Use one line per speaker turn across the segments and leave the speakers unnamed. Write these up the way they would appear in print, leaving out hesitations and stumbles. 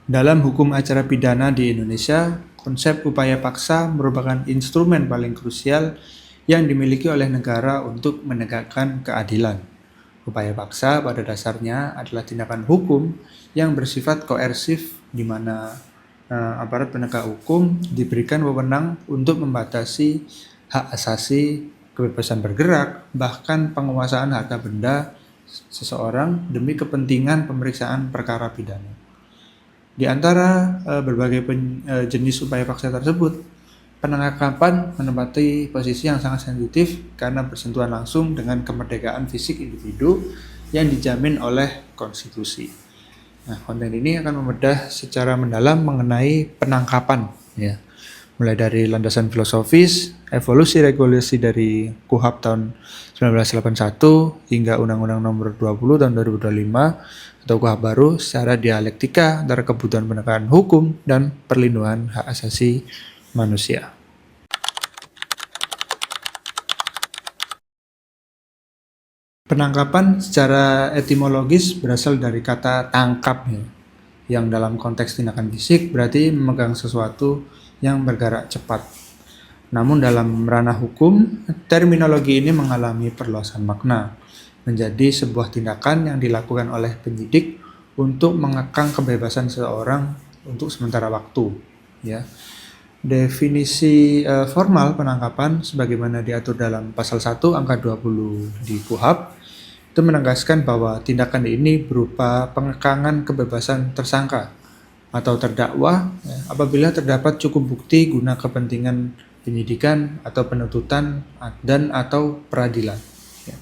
Dalam hukum acara pidana di Indonesia, konsep upaya paksa merupakan instrumen paling krusial yang dimiliki oleh negara untuk menegakkan keadilan. Upaya paksa pada dasarnya adalah tindakan hukum yang bersifat koersif di mana aparat penegak hukum diberikan wewenang untuk membatasi hak asasi, kebebasan bergerak, bahkan penguasaan harta benda seseorang demi kepentingan pemeriksaan perkara pidana. Di antara berbagai jenis upaya paksa tersebut, penangkapan menempati posisi yang sangat sensitif karena bersentuhan langsung dengan kemerdekaan fisik individu yang dijamin oleh konstitusi. Nah, konten ini akan membedah secara mendalam mengenai penangkapan, ya, mulai dari landasan filosofis, evolusi regulasi dari KUHP tahun 1981 hingga Undang-Undang Nomor 20 tahun 2025 atau KUHP baru secara dialektika antara kebutuhan penegakan hukum dan perlindungan hak asasi manusia. Penangkapan secara etimologis berasal dari kata tangkap, ya, yang dalam konteks tindakan fisik berarti memegang sesuatu yang bergerak cepat. Namun dalam ranah hukum, terminologi ini mengalami perluasan makna, menjadi sebuah tindakan yang dilakukan oleh penyidik untuk mengekang kebebasan seseorang untuk sementara waktu, ya. Definisi formal penangkapan sebagaimana diatur dalam pasal 1 angka 20 di KUHP itu menegaskan bahwa tindakan ini berupa pengekangan kebebasan tersangka atau terdakwa, ya, apabila terdapat cukup bukti guna kepentingan penyidikan atau penuntutan dan atau peradilan. Ya.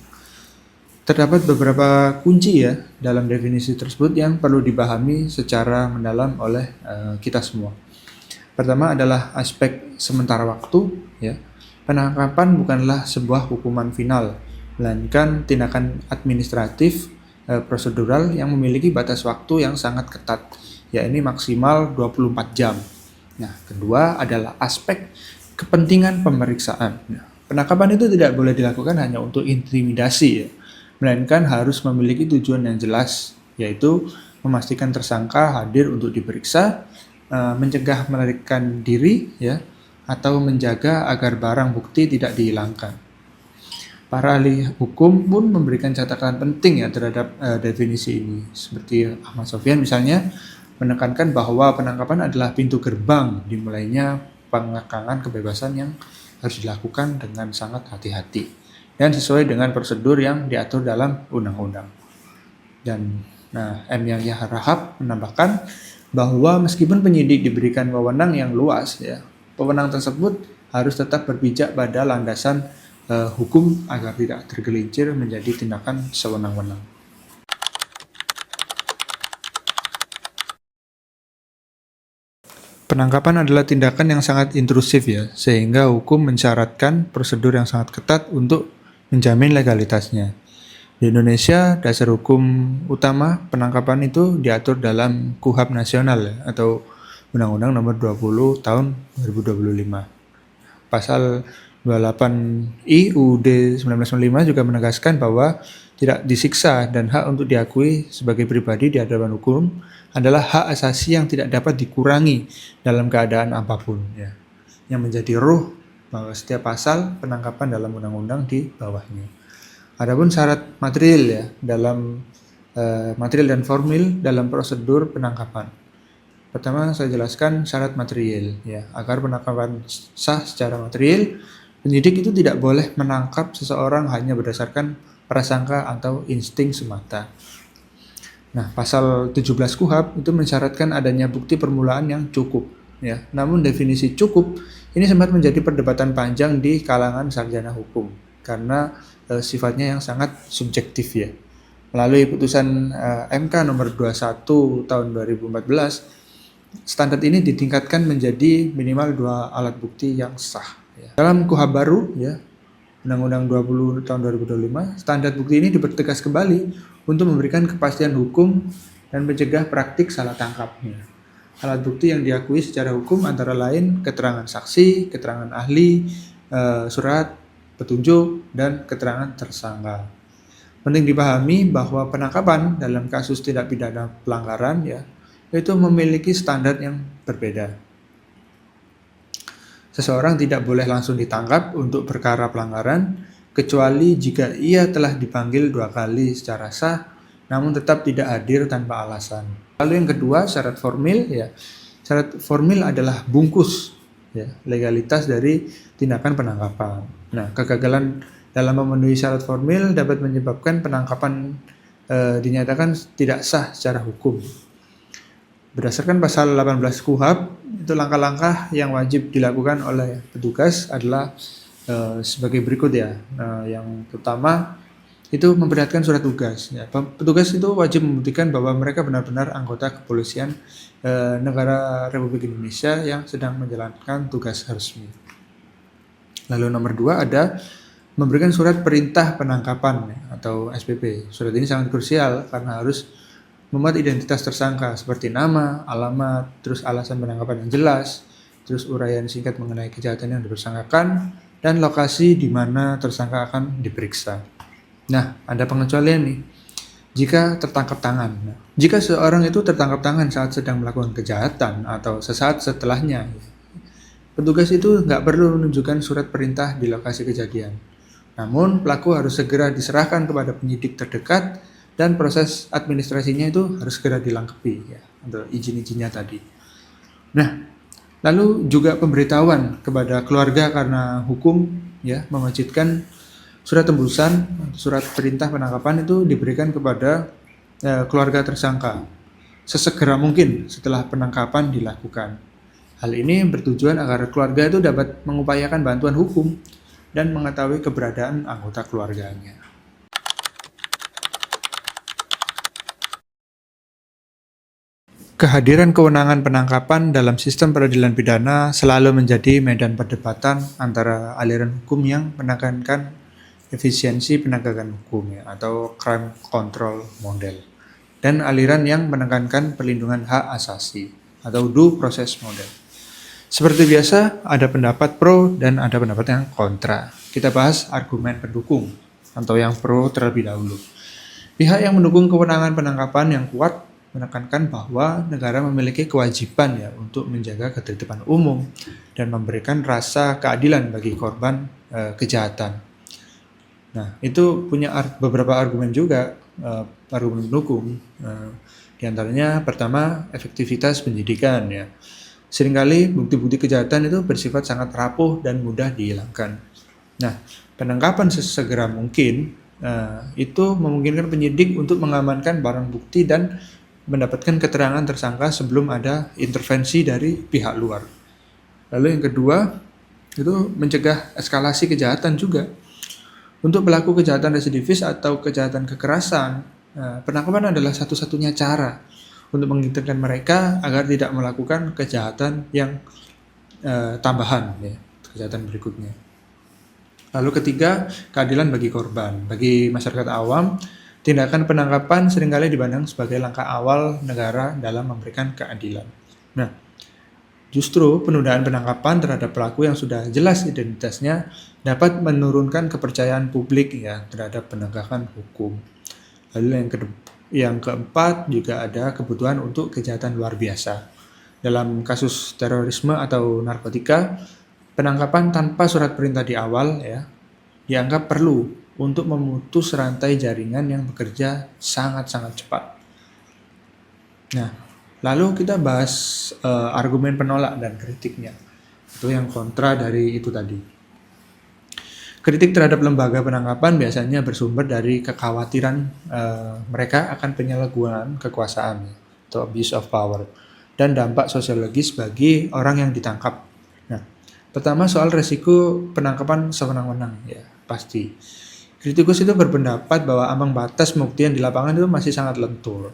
Terdapat beberapa kunci, ya, dalam definisi tersebut yang perlu dipahami secara mendalam oleh kita semua. Pertama adalah aspek sementara waktu, ya. Penangkapan bukanlah sebuah hukuman final, melainkan tindakan administratif prosedural yang memiliki batas waktu yang sangat ketat, yakni maksimal 24 jam. Nah, kedua adalah aspek kepentingan pemeriksaan. Nah, penangkapan itu tidak boleh dilakukan hanya untuk intimidasi, ya, melainkan harus memiliki tujuan yang jelas, yaitu memastikan tersangka hadir untuk diperiksa, mencegah melarikan diri, ya, atau menjaga agar barang bukti tidak dihilangkan. Para ahli hukum pun memberikan catatan penting, ya, terhadap definisi ini. Seperti Ahmad Sofyan misalnya menekankan bahwa penangkapan adalah pintu gerbang dimulainya pengekangan kebebasan yang harus dilakukan dengan sangat hati-hati dan sesuai dengan prosedur yang diatur dalam undang-undang. Dan M. Yahya Rahab menambahkan bahwa meskipun penyidik diberikan wewenang yang luas, ya, wewenang tersebut harus tetap berpijak pada landasan hukum agar tidak tergelincir menjadi tindakan sewenang-wenang. Penangkapan adalah tindakan yang sangat intrusif, ya, sehingga hukum mensyaratkan prosedur yang sangat ketat untuk menjamin legalitasnya. Di Indonesia, dasar hukum utama penangkapan itu diatur dalam KUHP nasional, ya, atau Undang-Undang Nomor 20 tahun 2025. Pasal 28I UUD 1995 juga menegaskan bahwa tidak disiksa dan hak untuk diakui sebagai pribadi di hadapan hukum adalah hak asasi yang tidak dapat dikurangi dalam keadaan apapun, ya, yang menjadi ruh bahwa setiap pasal penangkapan dalam undang-undang di bawahnya. Adapun syarat material, ya, dalam material dan formil dalam prosedur penangkapan. Pertama saya jelaskan syarat material, ya. Agar penangkapan sah secara material, penyidik itu tidak boleh menangkap seseorang hanya berdasarkan prasangka atau insting semata. Nah, pasal 17 KUHP itu mensyaratkan adanya bukti permulaan yang cukup, ya. Namun definisi cukup ini sempat menjadi perdebatan panjang di kalangan sarjana hukum karena sifatnya yang sangat subjektif, ya. Melalui putusan MK nomor 21 tahun 2014, standar ini ditingkatkan menjadi minimal 2 alat bukti yang sah, ya. Dalam KUHP baru, ya, Undang-Undang 20 tahun 2025, standar bukti ini dipertegas kembali untuk memberikan kepastian hukum dan mencegah praktik salah tangkapnya. Alat bukti yang diakui secara hukum antara lain keterangan saksi, keterangan ahli, surat petunjuk, dan keterangan tersangka. Penting dipahami bahwa penangkapan dalam kasus tindak pidana pelanggaran, ya, itu memiliki standar yang berbeda. Seseorang tidak boleh langsung ditangkap untuk perkara pelanggaran, kecuali jika ia telah dipanggil 2 kali secara sah, namun tetap tidak hadir tanpa alasan. Lalu yang kedua, syarat formil ya. Syarat formil adalah bungkus ya, legalitas dari tindakan penangkapan. Nah, kegagalan dalam memenuhi syarat formil dapat menyebabkan penangkapan dinyatakan tidak sah secara hukum. Berdasarkan pasal 18 KUHP, itu langkah-langkah yang wajib dilakukan oleh petugas adalah sebagai berikut ya. Yang pertama itu memperlihatkan surat tugas. Ya, petugas itu wajib membuktikan bahwa mereka benar-benar anggota kepolisian negara Republik Indonesia yang sedang menjalankan tugas resmi. Lalu nomor 2 ada memberikan surat perintah penangkapan ya, atau SPP. Surat ini sangat krusial karena harus memuat identitas tersangka seperti nama, alamat, terus alasan penangkapan yang jelas, terus uraian singkat mengenai kejahatan yang dipersangkakan, dan lokasi di mana tersangka akan diperiksa. Nah, ada pengecualian nih. Jika tertangkap tangan. Nah, jika seorang itu tertangkap tangan saat sedang melakukan kejahatan atau sesaat setelahnya, petugas itu nggak perlu menunjukkan surat perintah di lokasi kejadian. Namun, pelaku harus segera diserahkan kepada penyidik terdekat dan proses administrasinya itu harus segera dilengkapi ya, untuk izin-izinnya tadi. Nah, lalu juga pemberitahuan kepada keluarga karena hukum ya mewajibkan surat tembusan, surat perintah penangkapan itu diberikan kepada keluarga tersangka sesegera mungkin setelah penangkapan dilakukan. Hal ini bertujuan agar keluarga itu dapat mengupayakan bantuan hukum dan mengetahui keberadaan anggota keluarganya. Kehadiran kewenangan penangkapan dalam sistem peradilan pidana selalu menjadi medan perdebatan antara aliran hukum yang menekankan efisiensi penegakan hukum ya, atau crime control model, dan aliran yang menekankan perlindungan hak asasi atau due process model. Seperti biasa, ada pendapat pro dan ada pendapat yang kontra. Kita bahas argumen pendukung atau yang pro terlebih dahulu. Pihak yang mendukung kewenangan penangkapan yang kuat menekankan bahwa negara memiliki kewajiban ya untuk menjaga ketertiban umum dan memberikan rasa keadilan bagi korban kejahatan. Nah, itu punya beberapa argumen juga, argumen pendukung. Di antaranya pertama, efektivitas penyidikan ya. Seringkali bukti-bukti kejahatan itu bersifat sangat rapuh dan mudah dihilangkan. Nah, penangkapan sesegera mungkin itu memungkinkan penyidik untuk mengamankan barang bukti dan mendapatkan keterangan tersangka sebelum ada intervensi dari pihak luar. Lalu yang kedua, itu mencegah eskalasi kejahatan juga. Untuk pelaku kejahatan residivis atau kejahatan kekerasan, penangkapan adalah satu-satunya cara untuk mengingatkan mereka agar tidak melakukan kejahatan yang tambahan, ya, kejahatan berikutnya. Lalu ketiga, keadilan bagi korban. Bagi masyarakat awam, tindakan penangkapan seringkali dipandang sebagai langkah awal negara dalam memberikan keadilan. Nah, justru penundaan penangkapan terhadap pelaku yang sudah jelas identitasnya dapat menurunkan kepercayaan publik ya terhadap penegakan hukum. Lalu yang keempat juga ada kebutuhan untuk kejahatan luar biasa. Dalam kasus terorisme atau narkotika, penangkapan tanpa surat perintah di awal ya dianggap perlu untuk memutus rantai jaringan yang bekerja sangat-sangat cepat. Nah, lalu kita bahas argumen penolak dan kritiknya. Itu yang kontra dari itu tadi. Kritik terhadap lembaga penangkapan biasanya bersumber dari kekhawatiran mereka akan penyalahgunaan kekuasaan atau abuse of power dan dampak sosiologis bagi orang yang ditangkap. Nah, pertama soal resiko penangkapan sewenang-wenang ya, pasti. Kritikus itu berpendapat bahwa ambang batas pembuktian di lapangan itu masih sangat lentur.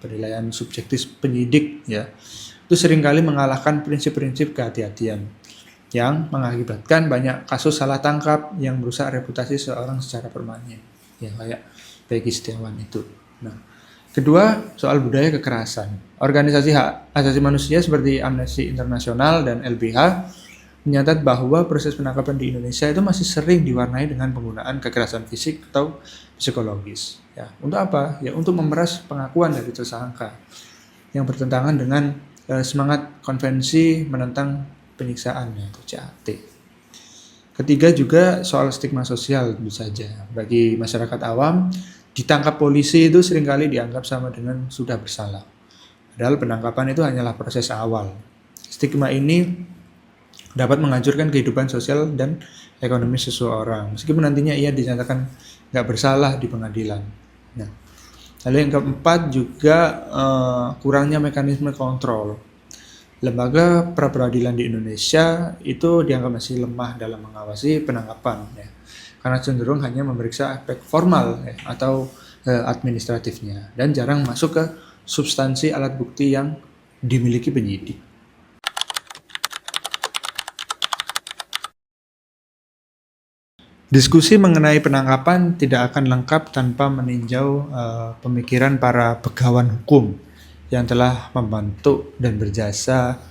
Penilaian subjektif penyidik ya, itu seringkali mengalahkan prinsip-prinsip kehati-hatian yang mengakibatkan banyak kasus salah tangkap yang merusak reputasi seorang secara permanen. Ya kayak Peggy Setiawan itu. Nah, kedua, soal budaya kekerasan. Organisasi hak asasi manusia seperti Amnesty International dan LBH mencatat bahwa proses penangkapan di Indonesia itu masih sering diwarnai dengan penggunaan kekerasan fisik atau psikologis. Ya, untuk apa? Ya, untuk memeras pengakuan dari tersangka. yang bertentangan dengan semangat konvensi menentang penyiksaan, yaitu CAT. Ketiga juga soal stigma sosial tentu saja. Bagi masyarakat awam, ditangkap polisi itu seringkali dianggap sama dengan sudah bersalah. Padahal penangkapan itu hanyalah proses awal. Stigma ini dapat menghancurkan kehidupan sosial dan ekonomi seseorang, meskipun nantinya ia dinyatakan nggak bersalah di pengadilan. Nah, lalu yang keempat juga kurangnya mekanisme kontrol. Lembaga pra-peradilan di Indonesia itu dianggap masih lemah dalam mengawasi penangkapan, ya, karena cenderung hanya memeriksa aspek formal ya, atau administratifnya, dan jarang masuk ke substansi alat bukti yang dimiliki penyidik. Diskusi mengenai penangkapan tidak akan lengkap tanpa meninjau pemikiran para begawan hukum yang telah membentuk dan berjasa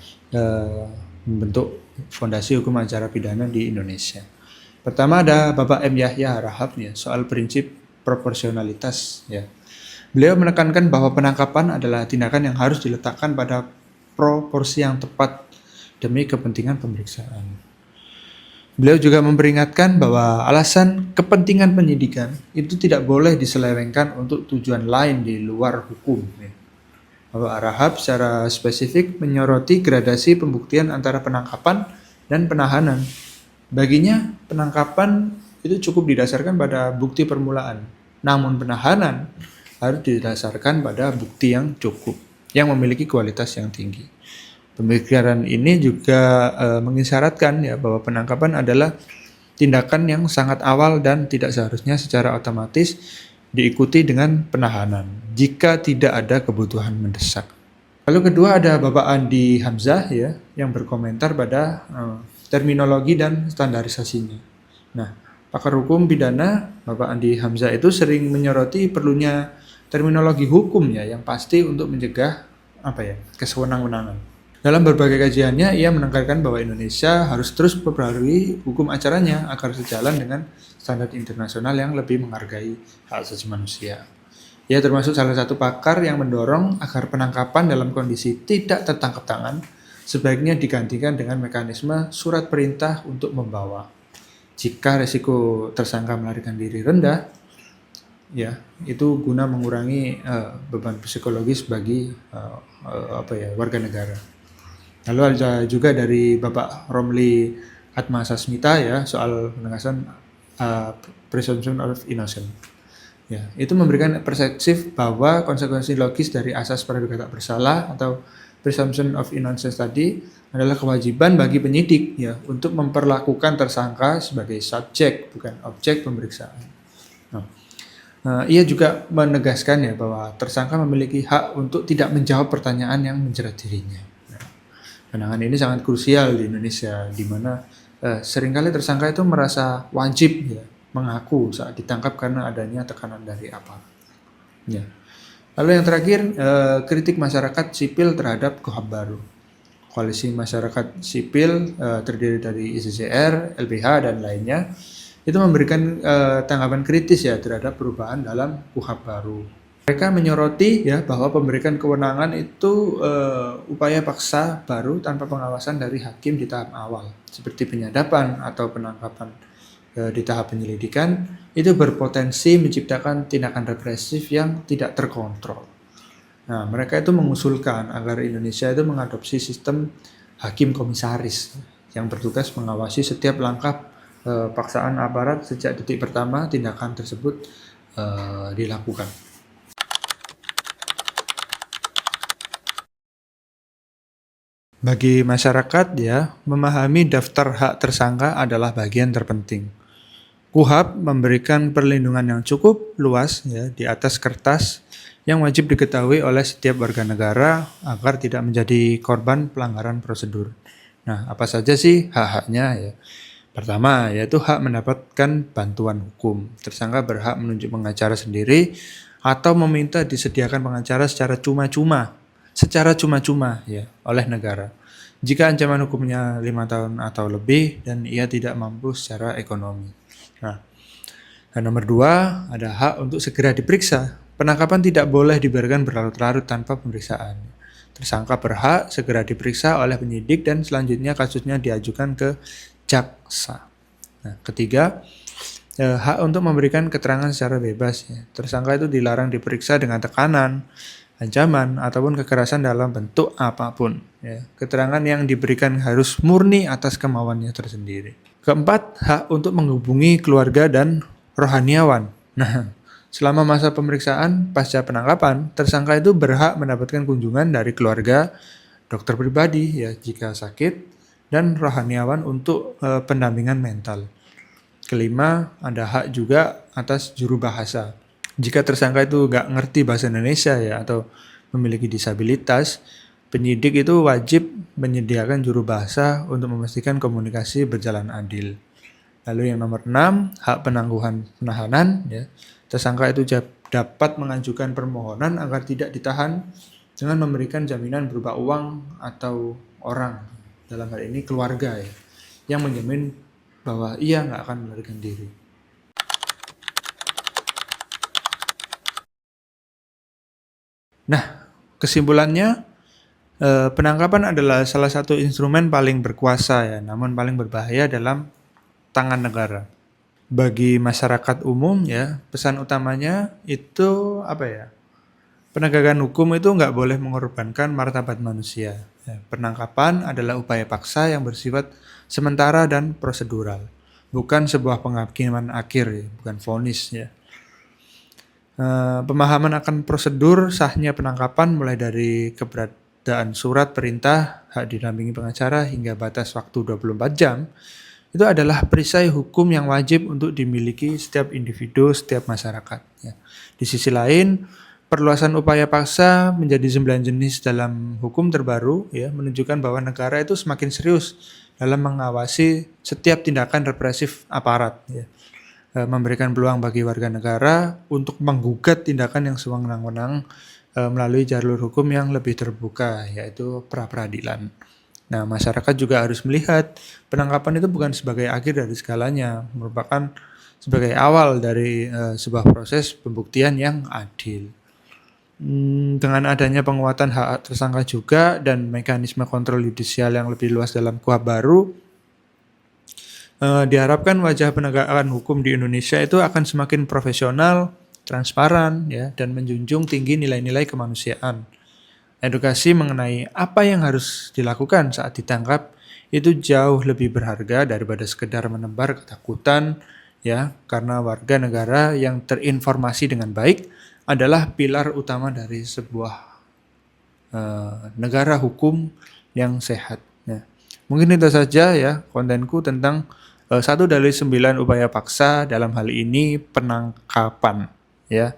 membentuk fondasi hukum acara pidana di Indonesia. Pertama ada Bapak M. Yahya Harahap ya, soal prinsip proporsionalitas ya. Beliau menekankan bahwa penangkapan adalah tindakan yang harus diletakkan pada proporsi yang tepat demi kepentingan pemeriksaan. Beliau juga memperingatkan bahwa alasan kepentingan penyidikan itu tidak boleh diselewengkan untuk tujuan lain di luar hukum. Bapak Harahap secara spesifik menyoroti gradasi pembuktian antara penangkapan dan penahanan. Baginya, penangkapan itu cukup didasarkan pada bukti permulaan, namun penahanan harus didasarkan pada bukti yang cukup, yang memiliki kualitas yang tinggi. Pemikiran ini juga mengisyaratkan ya bahwa penangkapan adalah tindakan yang sangat awal dan tidak seharusnya secara otomatis diikuti dengan penahanan jika tidak ada kebutuhan mendesak. Lalu kedua ada Bapak Andi Hamzah ya yang berkomentar pada terminologi dan standarisasinya. Nah, pakar hukum pidana Bapak Andi Hamzah itu sering menyoroti perlunya terminologi hukum ya yang pasti untuk mencegah kesewenang-wenangan. Dalam berbagai kajiannya, ia menekankan bahwa Indonesia harus terus memperbarui hukum acaranya agar sejalan dengan standar internasional yang lebih menghargai hak asasi manusia. Ia termasuk salah satu pakar yang mendorong agar penangkapan dalam kondisi tidak tertangkap tangan sebaiknya digantikan dengan mekanisme surat perintah untuk membawa. Jika risiko tersangka melarikan diri rendah, ya itu guna mengurangi beban psikologis bagi warga negara. Lalu ada juga dari Bapak Romli Atmasasmita ya soal penegasan presumption of innocence. Ya, itu memberikan perspektif bahwa konsekuensi logis dari asas praduga tak bersalah atau presumption of innocence tadi adalah kewajiban bagi penyidik ya untuk memperlakukan tersangka sebagai subjek bukan objek pemeriksaan. Ia juga menegaskan ya bahwa tersangka memiliki hak untuk tidak menjawab pertanyaan yang menjerat dirinya. Pandangan ini sangat krusial di Indonesia, di mana seringkali tersangka itu merasa wajib ya mengaku saat ditangkap karena adanya tekanan dari aparat. Ya. Lalu yang terakhir, kritik masyarakat sipil terhadap KUHP baru. Koalisi masyarakat sipil terdiri dari ICCR, LBH dan lainnya itu memberikan tanggapan kritis ya terhadap perubahan dalam KUHP baru. Mereka menyoroti ya bahwa pemberikan kewenangan itu upaya paksa baru tanpa pengawasan dari hakim di tahap awal, seperti penyadapan atau penangkapan di tahap penyelidikan, itu berpotensi menciptakan tindakan represif yang tidak terkontrol. Nah, mereka itu mengusulkan agar Indonesia itu mengadopsi sistem hakim komisaris yang bertugas mengawasi setiap langkah paksaan aparat sejak detik pertama tindakan tersebut dilakukan. Bagi masyarakat ya, memahami daftar hak tersangka adalah bagian terpenting. KUHP memberikan perlindungan yang cukup luas ya di atas kertas yang wajib diketahui oleh setiap warga negara agar tidak menjadi korban pelanggaran prosedur. Nah, apa saja sih hak-haknya ya? Pertama, yaitu hak mendapatkan bantuan hukum. Tersangka berhak menunjuk pengacara sendiri atau meminta disediakan pengacara secara cuma-cuma ya oleh negara. Jika ancaman hukumnya 5 tahun atau lebih dan ia tidak mampu secara ekonomi. Nah, dan nomor 2 ada hak untuk segera diperiksa. Penangkapan tidak boleh dibiarkan berlarut-larut tanpa pemeriksaan. Tersangka berhak segera diperiksa oleh penyidik dan selanjutnya kasusnya diajukan ke jaksa. Nah, ketiga, hak untuk memberikan keterangan secara bebas. Ya. Tersangka itu dilarang diperiksa dengan tekanan, ancaman, ataupun kekerasan dalam bentuk apapun. Ya. Keterangan yang diberikan harus murni atas kemauannya tersendiri. Keempat, hak untuk menghubungi keluarga dan rohaniawan. Nah, selama masa pemeriksaan pasca penangkapan, tersangka itu berhak mendapatkan kunjungan dari keluarga, dokter pribadi ya jika sakit, dan rohaniawan untuk pendampingan mental. Kelima, ada hak juga atas juru bahasa. Jika tersangka itu nggak ngerti bahasa Indonesia ya atau memiliki disabilitas, penyidik itu wajib menyediakan juru bahasa untuk memastikan komunikasi berjalan adil. Lalu yang nomor 6, hak penangguhan penahanan. Ya. Tersangka itu dapat mengajukan permohonan agar tidak ditahan dengan memberikan jaminan berupa uang atau orang, dalam hal ini keluarga ya, yang menjamin bahwa ia nggak akan melarikan diri. Nah, kesimpulannya, penangkapan adalah salah satu instrumen paling berkuasa ya, namun paling berbahaya dalam tangan negara. Bagi masyarakat umum ya, pesan utamanya itu apa ya? Penegakan hukum itu nggak boleh mengorbankan martabat manusia. Ya, penangkapan adalah upaya paksa yang bersifat sementara dan prosedural, bukan sebuah penghakiman akhir, ya, bukan vonis ya. Pemahaman akan prosedur sahnya penangkapan mulai dari keberadaan surat perintah, hak didampingi pengacara hingga batas waktu 24 jam itu adalah perisai hukum yang wajib untuk dimiliki setiap individu, setiap masyarakat. Ya. Di sisi lain, perluasan upaya paksa menjadi 9 jenis dalam hukum terbaru ya, menunjukkan bahwa negara itu semakin serius dalam mengawasi setiap tindakan represif aparat. Ya. Memberikan peluang bagi warga negara untuk menggugat tindakan yang sewenang-wenang melalui jalur hukum yang lebih terbuka, yaitu pra-peradilan. Nah, masyarakat juga harus melihat penangkapan itu bukan sebagai akhir dari segalanya, merupakan sebagai awal dari sebuah proses pembuktian yang adil. Dengan adanya penguatan hak tersangka juga dan mekanisme kontrol yudisial yang lebih luas dalam KUHP baru, diharapkan wajah penegakan hukum di Indonesia itu akan semakin profesional, transparan, ya, dan menjunjung tinggi nilai-nilai kemanusiaan. Edukasi mengenai apa yang harus dilakukan saat ditangkap itu jauh lebih berharga daripada sekedar menebar ketakutan ya, karena warga negara yang terinformasi dengan baik adalah pilar utama dari sebuah negara hukum yang sehat. Ya. Mungkin itu saja ya kontenku tentang 1 dari 9 upaya paksa, dalam hal ini penangkapan ya.